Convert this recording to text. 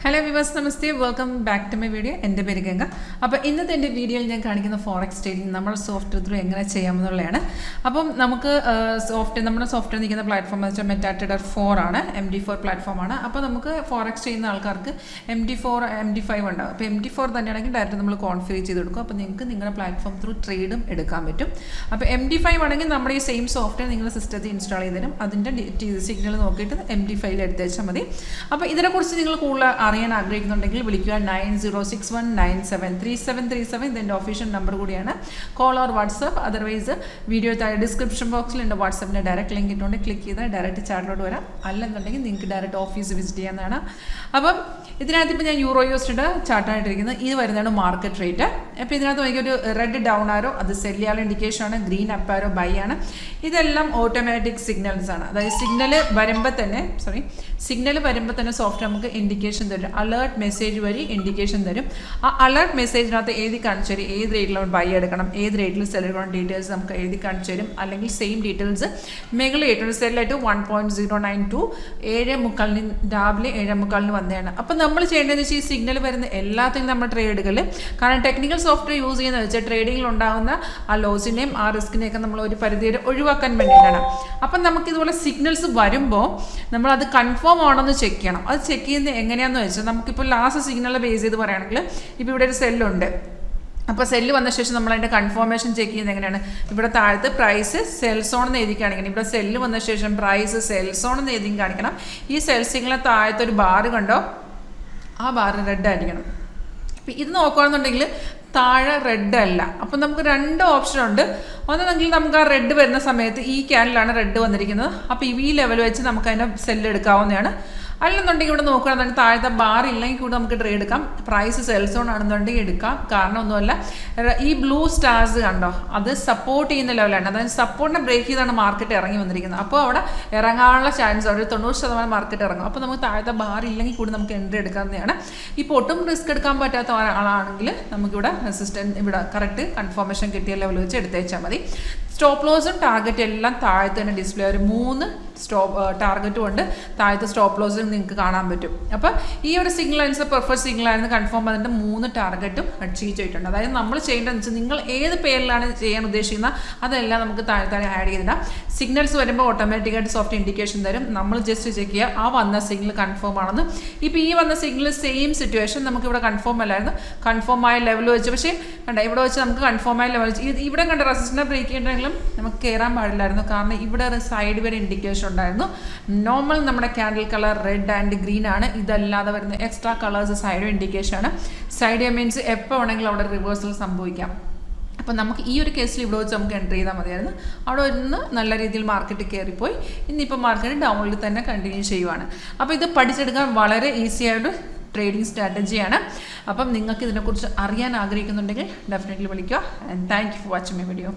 Hello viewers, namaste. Welcome back to my video. എൻ്റെ പേര് ഗംഗ. അപ്പോൾ ഇന്നത്തെ എൻ്റെ വീഡിയോയിൽ ഞാൻ കാണിക്കുന്ന ഫോറക്സ് ട്രേഡിംഗ് നമ്മുടെ സോഫ്റ്റ്വെയർ ത്രൂ എങ്ങനെ ചെയ്യാമെന്നുള്ളതാണ്. അപ്പം നമുക്ക് നമ്മുടെ സോഫ്റ്റ്വെയർ നിൽക്കുന്ന പ്ലാറ്റ്ഫോം എന്ന് വെച്ചാൽ WinTrader 4 ആണ്, MD4 പ്ലാറ്റ്ഫോമാണ്. അപ്പോൾ നമുക്ക് ഫോറക്സ് ചെയ്യുന്ന ആൾക്കാർക്ക് MD4 MD5 ഉണ്ടാകും. അപ്പോൾ MD4 തന്നെയാണെങ്കിൽ ഡയറക്റ്റ് നമ്മൾ കോൺഫിഗർ ചെയ്ത് കൊടുക്കും. അപ്പോൾ നിങ്ങൾക്ക് നിങ്ങളുടെ പ്ലാറ്റ്ഫോം ത്രൂ ട്രേഡും എടുക്കാൻ പറ്റും. അപ്പോൾ MD5 ആണെങ്കിൽ നമ്മുടെ ഈ സെയിം സോഫ്റ്റ്വെയർ നിങ്ങൾ സിസ്റ്റത്തിൽ ഇൻസ്റ്റാൾ ചെയ്ത് തരും. അതിൻ്റെ സിഗ്നൽ നോക്കിയിട്ട് MD5 എടുത്ത് വെച്ചാൽ മതി. അപ്പോൾ ഇതിനെക്കുറിച്ച് നിങ്ങൾ കൂടുതൽ അറിയാൻ ആഗ്രഹിക്കുന്നുണ്ടെങ്കിൽ വിളിക്കുക 9061973737. ഇതെൻ്റെ ഒഫീഷ്യൽ നമ്പർ കൂടിയാണ്. Call or WhatsApp, otherwise video താഴെ ഡിസ്ക്രിപ്ഷൻ ബോക്സിൽ എൻ്റെ വാട്സപ്പിൻ്റെ ഡയറക്റ്റ് ലിങ്ക് ഇട്ടുകൊണ്ട് ക്ലിക്ക് ചെയ്താൽ ഡയറക്റ്റ് ചാറ്റിലോട്ട് വരാം. അല്ലെന്നുണ്ടെങ്കിൽ നിങ്ങൾക്ക് ഡയറക്റ്റ് ഓഫീസ് വിസിറ്റ് ചെയ്യാവുന്നതാണ്. അപ്പം ഇതിനകത്ത് ഇപ്പോൾ ഞാൻ യൂറോ ചാർട്ടായിട്ടിരിക്കുന്നത്. ഇത് വരുന്നതാണ് മാർക്കറ്റ് റേറ്റ്. അപ്പോൾ ഇതിനകത്ത് നോക്കിയൊരു റെഡ് ഡൗൺ ആരോ അത് സെല് ചെയ്യാനുള്ള ഇൻഡിക്കേഷൻ ആണ്, ഗ്രീൻ അപ്പ് ആരോ ബൈ ആണ്. ഇതെല്ലാം ഓട്ടോമാറ്റിക് സിഗ്നൽസ് ആണ്. അതായത് സിഗ്നൽ വരുമ്പോൾ തന്നെ സോഫ്റ്റ്വെയർ നമുക്ക് ഇൻഡിക്കേഷൻ തരും. അലേർട്ട് മെസ്സേജ് വഴി ഇൻഡിക്കേഷൻ തരും. ആ അലേർട്ട് മെസ്സേജിനകത്ത് എഴുതി കാണിച്ചു തരും ഏത് റേറ്റിൽ ബൈ എടുക്കണം, ഏത് റേറ്റിൽ സെൽ എടുക്കണം, ഡീറ്റെയിൽസ് നമുക്ക് എഴുതി കാണിച്ചു തരും. അല്ലെങ്കിൽ സെയിം ഡീറ്റെയിൽസ് മെഗിൾ ആയിട്ടുണ്ട്. സെല്ലായിട്ട് 1.092 7:45 രാവിലെ 7:45 വന്നതാണ്. അപ്പം നമ്മൾ ചെയ്യേണ്ടതെന്ന് വെച്ചാൽ ഈ സിഗ്നൽ വരുന്ന എല്ലാത്തിനും നമ്മൾ ട്രേഡുകൾ, കാരണം ടെക്നിക്കൽ സോഫ്റ്റ്വെയർ യൂസ് ചെയ്യുന്നത് വെച്ചാൽ ട്രേഡിങ്ങിൽ ഉണ്ടാകുന്ന ആ ലോസിനെയും ആ റിസ്കിനെയൊക്കെ നമ്മൾ ഒരു പരിധിവരെ ഒഴിവാക്കാൻ വേണ്ടിയിട്ടാണ്. അപ്പം നമുക്കിതുപോലെ സിഗ്നൽസ് വരുമ്പോൾ നമ്മളത് കൺഫേം ആണെന്ന് ചെക്ക് ചെയ്യണം. അത് ചെക്ക് ചെയ്യുന്നത് എങ്ങനെയാണെന്ന് വെച്ചാൽ നമുക്കിപ്പോൾ ലാസ്റ്റ് സിഗ്നൽ ബേസ് ചെയ്ത് പറയുകയാണെങ്കിൽ ഇപ്പോൾ ഇവിടെ ഒരു സെല്ലുണ്ട്. അപ്പോൾ സെല്ല് വന്ന ശേഷം നമ്മൾ അതിൻ്റെ കൺഫർമേഷൻ ചെക്ക് ചെയ്യുന്നത് എങ്ങനെയാണ്? ഇവിടെ താഴത്ത് പ്രൈസ് സെൽ സോൺ എന്ന് എഴുതി കാണിക്കണം. ഇവിടെ സെല്ല് വന്ന ശേഷം പ്രൈസ് സെൽ സോൺ എന്ന് എഴുതി കാണിക്കണം. ഈ സെൽ സിഗ്നൽ താഴത്തൊരു ബാറ് കണ്ടോ, ആ ബാറ് റെഡ് ആയിരിക്കണം. അപ്പം ഇത് നോക്കുകയാണെന്നുണ്ടെങ്കിൽ താഴെ റെഡ് അല്ല. അപ്പം നമുക്ക് രണ്ട് ഓപ്ഷൻ ഉണ്ട്. ഒന്നെങ്കിൽ നമുക്ക് ആ റെഡ് വരുന്ന സമയത്ത് ഈ ക്യാനിലാണ് റെഡ് വന്നിരിക്കുന്നത്. അപ്പോൾ ഈ ലെവൽ വെച്ച് നമുക്ക് അതിൻ്റെ സെല്ല് എടുക്കാവുന്നതാണ്. അല്ലെന്നുണ്ടെങ്കിൽ ഇവിടെ നോക്കുകയാണെന്നുണ്ടെങ്കിൽ താഴത്തെ ബാർ ഇല്ലെങ്കിൽ കൂടെ നമുക്ക് ട്രേഡ് എടുക്കാം. പ്രൈസ് സെൽസോൺ ആണെന്നുണ്ടെങ്കിൽ എടുക്കാം. കാരണം ഒന്നുമല്ല, ഈ ബ്ലൂ സ്റ്റാർസ് കണ്ടോ, അത് സപ്പോർട്ട് ചെയ്യുന്ന ലെവലാണ്. അതായത് സപ്പോർട്ടിനെ ബ്രേക്ക് ചെയ്താണ് മാർക്കറ്റ് ഇറങ്ങി വന്നിരിക്കുന്നത്. അപ്പോൾ അവിടെ ഇറങ്ങാനുള്ള ചാൻസ് ഒരു 90% മാർക്കറ്റ് ഇറങ്ങും. അപ്പോൾ നമുക്ക് താഴത്തെ ബാർ ഇല്ലെങ്കിൽ കൂടി നമുക്ക് എൻട്രി എടുക്കാവുന്നതാണ്. ഇപ്പോൾ ഒട്ടും റിസ്ക് എടുക്കാൻ പറ്റാത്ത ആളാണെങ്കിൽ നമുക്കിവിടെ ഇവിടെ കറക്റ്റ് കൺഫർമേഷൻ കിട്ടിയ ലെവൽ വെച്ച് എടുത്തേച്ചാൽ മതി. സ്റ്റോപ്പ് ലോസും ടാർഗറ്റും എല്ലാം താഴത്ത് തന്നെ ഡിസ്പ്ലേ, ഒരു 3 ടാർഗറ്റും ഉണ്ട്. താഴത്തെ സ്റ്റോപ്പ് ലോസും നിങ്ങൾക്ക് കാണാൻ പറ്റും. അപ്പോൾ ഈ ഒരു സിഗ്നൽ അനുസരിച്ച് പെർഫെക്റ്റ് സിഗ്നൽ ആയിരുന്നു കൺഫേം അതിൻ്റെ 3 ടാർഗറ്റും അച്ചീവ് ചെയ്തിട്ടുണ്ട്. അതായത് നമ്മൾ ചെയ്യേണ്ടതെന്ന് വെച്ചാൽ നിങ്ങൾ ഏത് പേരിലാണ് ചെയ്യാൻ ഉദ്ദേശിക്കുന്നത് അതെല്ലാം നമുക്ക് താഴെ ആഡ് ചെയ്തിടാം. സിഗ്നൽസ് വരുമ്പോൾ ഓട്ടോമാറ്റിക്കായിട്ട് സോഫ്റ്റ് ഇൻഡിക്കേഷൻ തരും. നമ്മൾ ജസ്റ്റ് ചെക്ക് ചെയ്യുക ആ വന്ന സിഗ്നൽ കൺഫേം ആണെന്ന്. ഇപ്പോൾ ഈ വന്ന സിഗ്നൽ സെയിം സിറ്റുവേഷൻ നമുക്കിവിടെ കൺഫേം അല്ലായിരുന്നു. കൺഫേം ആയ ലെവൽ വെച്ച്, പക്ഷേ കണ്ട ഇവിടെ വെച്ച് നമുക്ക് കൺഫേം ആയ ലെവൽ വെച്ച് ഇവിടെ കണ്ട റെസിസ്റ്റൻസിനെ ബ്രേക്ക് ചെയ്യണമെങ്കിലും നമുക്ക് കയറാൻ പാടില്ലായിരുന്നു. കാരണം ഇവിടെ സൈഡ് വരെ ഇൻഡിക്കേഷൻ ഉണ്ടായിരുന്നു. നോർമൽ നമ്മുടെ candle colour red and green ആണ്. ഇതല്ലാതെ വരുന്ന എക്സ്ട്രാ കളേഴ്സ് സൈഡ് ഇൻഡിക്കേഷൻ ആണ്. സൈഡ് മീൻസ് എപ്പോൾ വേണമെങ്കിലും അവിടെ റിവേഴ്സൽ സംഭവിക്കാം. അപ്പോൾ നമുക്ക് ഈ ഒരു കേസിൽ ഇവിടെ വെച്ച് നമുക്ക് എൻട്രി ചെയ്താൽ മതിയായിരുന്നു. അവിടെ ഒന്ന് നല്ല രീതിയിൽ മാർക്കറ്റ് കയറിപ്പോയി. ഇന്നിപ്പോൾ മാർക്കറ്റ് ഡൗണിൽ തന്നെ കണ്ടിന്യൂ ചെയ്യുവാണ്. അപ്പോൾ ഇത് പഠിച്ചെടുക്കാൻ വളരെ ഈസി ആയിട്ട് ട്രേഡിംഗ് സ്ട്രാറ്റജിയാണ്. അപ്പം നിങ്ങൾക്ക് ഇതിനെക്കുറിച്ച് അറിയാൻ ആഗ്രഹിക്കുന്നുണ്ടെങ്കിൽ ഡെഫിനറ്റ്ലി വിളിക്കുക. And thank you for watching my video.